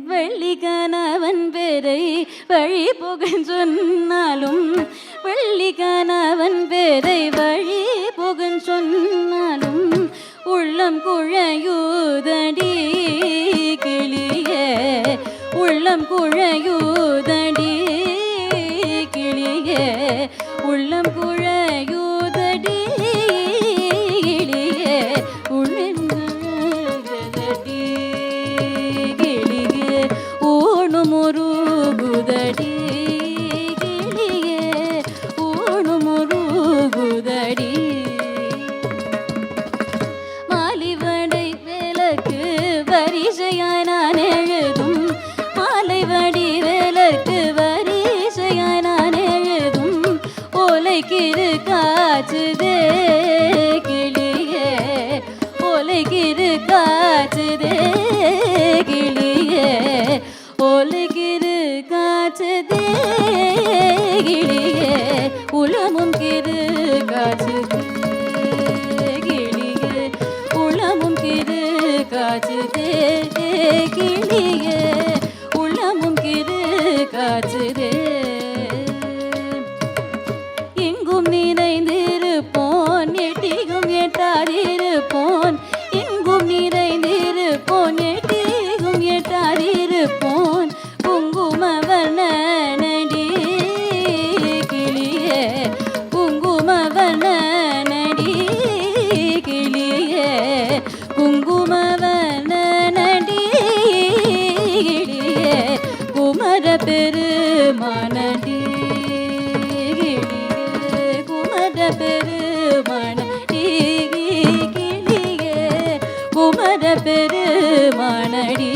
வெள்ளி கணவன் பேரை வழி புகழ் சொன்னாலும் வெள்ளி கணவன் பேரை வழி புகழ் சொன்னாலும் உள்ளம் குழையுதடி கிளியே உள்ளம் குழையுதடி கிளியே உள்ளம் குழையுதடி கிளியே உள்ளங்கடி கிளியே ஊனுமுருகுதடி கிளியே ஊனுமுருகுதடி மாலிவடை விளக்கு வரிசையாய் நான் எழுதும் மாலைவடி விளக்கு வரிசையாய் நான் எழுதும் ஓலைக்கிரு காச்சுதே கிளியே ஓலைக்கிரு காச்சுதே கிளியே ஓலைக்கிரு காச்சுதே கிளியே உளமும் கிரு காச்சுதே கிளியே உளமும் கிரு காச்சுதே கிளியே உளமும் கிரு காச்சுதே எங்கும் நிறைந்திருப்போன் எட்டிகும் எட்டாதிருப்போன் எங்கும் நிறைந்திருப்போன் எட்டிகும் எட்டாதிருப்போன் குங்குமவர்ணனடி கிளியே குங்குமவர்ணனடி கிளியே குங்குமவர்ணனடி கிளியே குமர பெருமானடி கிளியே குமர பெருமானடி கிளியே குமர பெருமானடி